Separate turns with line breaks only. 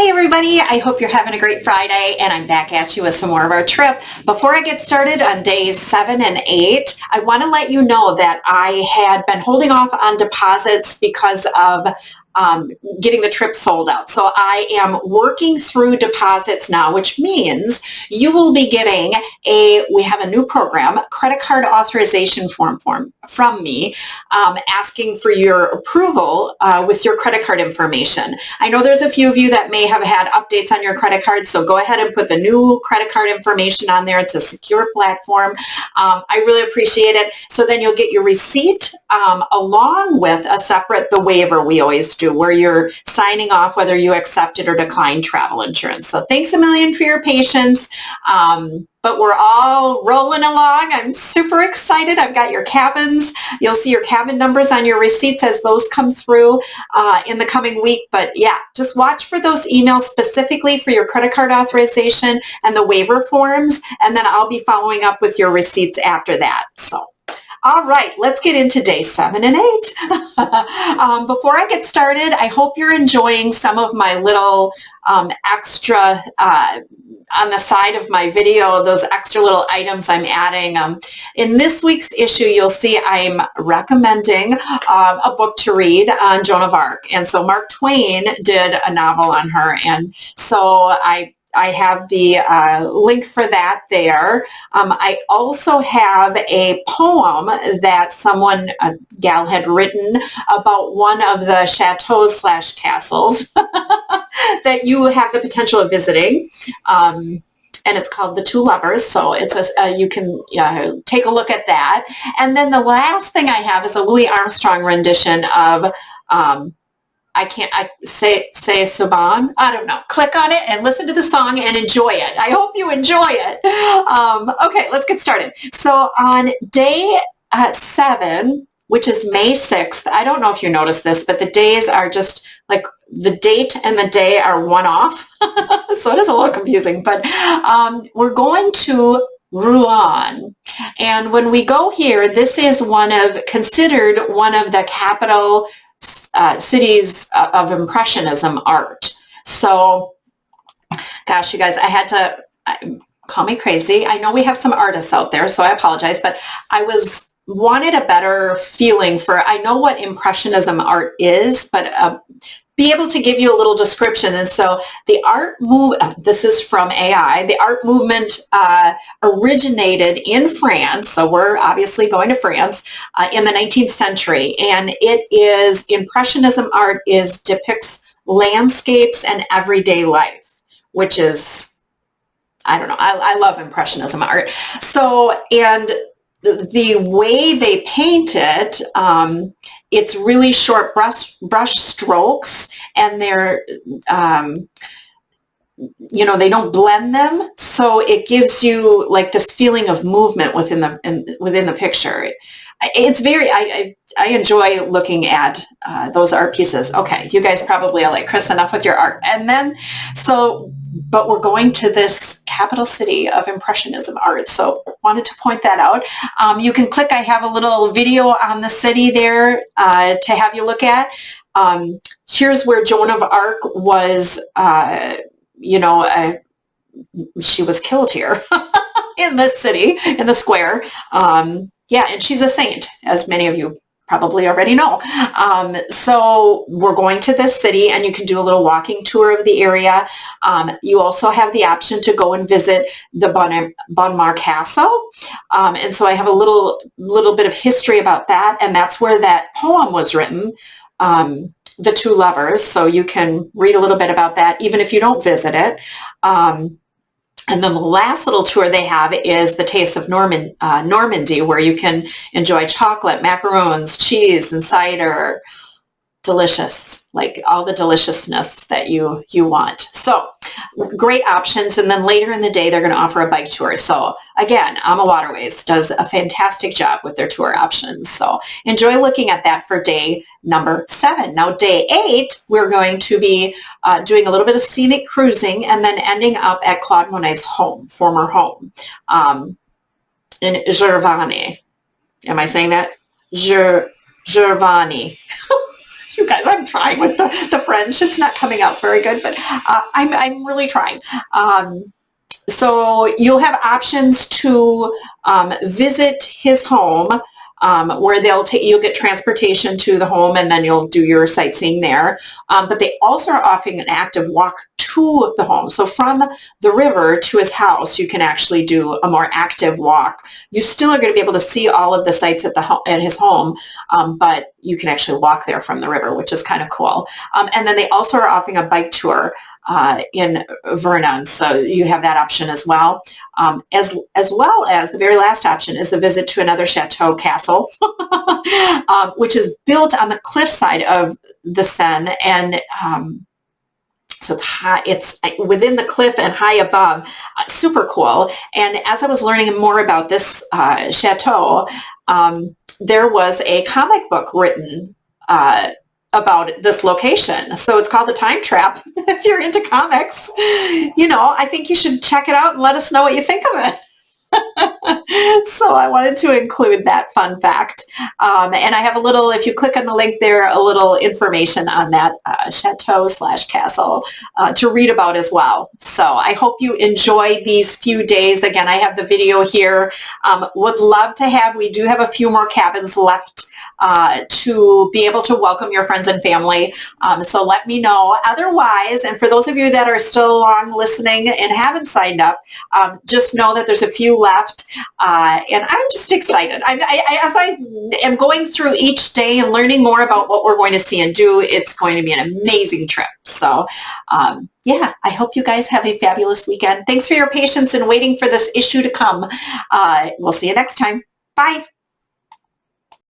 Hey everybody, I hope you're having a great Friday and I'm back at you with some more of our trip. Before I get started on days 7 and 8, I want to let you know that I had been holding off on deposits because of getting the trip sold out. So I am working through deposits now, which means you will be getting we have a new program, credit card authorization form from me, asking for your approval with your credit card information. I know there's a few of you that may have had updates on your credit card, so go ahead and put the new credit card information on there. It's a secure platform. I really appreciate it. So then you'll get your receipt along with the waiver we always do, where you're signing off whether you accepted or declined travel insurance. So thanks a million for your patience. But we're all rolling along. I'm super excited. I've got your cabins. You'll see your cabin numbers on your receipts as those come through in the coming week. But yeah, just watch for those emails specifically for your credit card authorization and the waiver forms. And then I'll be following up with your receipts after that. So. All right, let's get into day 7 and 8. Before I get started, I hope you're enjoying some of my little extra on the side of my video, those extra little items I'm adding. In this week's issue, you'll see I'm recommending a book to read on Joan of Arc. And so Mark Twain did a novel on her. And so I have the link for that there. I also have a poem that a gal had written about one of the chateaus / castles that you have the potential of visiting. And it's called The Two Lovers. So it's you can take a look at that. And then the last thing I have is a Louis Armstrong rendition of I say Saban. I don't know. Click on it and listen to the song and enjoy it. I hope you enjoy it. Okay, let's get started. So on day 7, which is May 6th, I don't know if you noticed this, but the days are just like the date and the day are one off. So it is a little confusing, but we're going to Rouen. And when we go here, this is considered one of the capital cities of Impressionism art. So, gosh, you guys, call me crazy. I know we have some artists out there, so I apologize, but I wanted a better feeling I know what Impressionism art is, but be able to give you a little description. And so this is from AI, the art movement originated in France. So we're obviously going to France in the 19th century. And Impressionism art depicts landscapes and everyday life, which is, I don't know, I love Impressionism art. So, and the way they paint it, it's really short brush strokes, and they're, they don't blend them. So it gives you like this feeling of movement within the picture. It's I enjoy looking at those art pieces. Okay, you guys probably are like, Chris, enough with your art. And then, but we're going to this capital city of Impressionism art. So wanted to point that out. You can click, I have a little video on the city there to have you look at. Here's where Joan of Arc was, she was killed here in this city, in the square. Yeah, and she's a saint, as many of you probably already know. So we're going to this city, and you can do a little walking tour of the area. You also have the option to go and visit the Bon Mar Castle. And so I have a little bit of history about that, and that's where that poem was written, The Two Lovers. So you can read a little bit about that, even if you don't visit it. And then the last little tour they have is the Taste of Normandy, where you can enjoy chocolate, macaroons, cheese, and cider. Delicious, like all the deliciousness that you want. So great options. And then later in the day, they're going to offer a bike tour. So again, Ama Waterways does a fantastic job with their tour options. So enjoy looking at that for day number 7. Now, day 8, we're going to be doing a little bit of scenic cruising and then ending up at Claude Monet's former home in Gervani. Am I saying that? Gervani. You guys, I'm trying with the French. It's not coming out very good, but I'm really trying. So you'll have options to visit his home, where you'll get transportation to the home, and then you'll do your sightseeing there. But they also are offering an active walk to the home. So from the river to his house, you can actually do a more active walk. You still are going to be able to see all of the sites at his home, but you can actually walk there from the river, which is kind of cool. And then they also are offering a bike tour in Vernon, so you have that option as well. As well as the very last option is a visit to another chateau castle, which is built on the cliffside of the Seine, and so it's high, it's within the cliff and high above. Super cool. And as I was learning more about this chateau, there was a comic book written about this location. So it's called The Time Trap. If you're into comics, I think you should check it out and let us know what you think of it. So I wanted to include that fun fact. And I have if you click on the link there, a little information on that chateau/castle to read about as well. So I hope you enjoy these few days. Again, I have the video here. Would love to we do have a few more cabins left to be able to welcome your friends and family. So let me know. Otherwise, and for those of you that are still along listening and haven't signed up, just know that there's a few left. And I'm just excited. As I am going through each day and learning more about what we're going to see and do, it's going to be an amazing trip. So yeah, I hope you guys have a fabulous weekend. Thanks for your patience in waiting for this issue to come. We'll see you next time. Bye.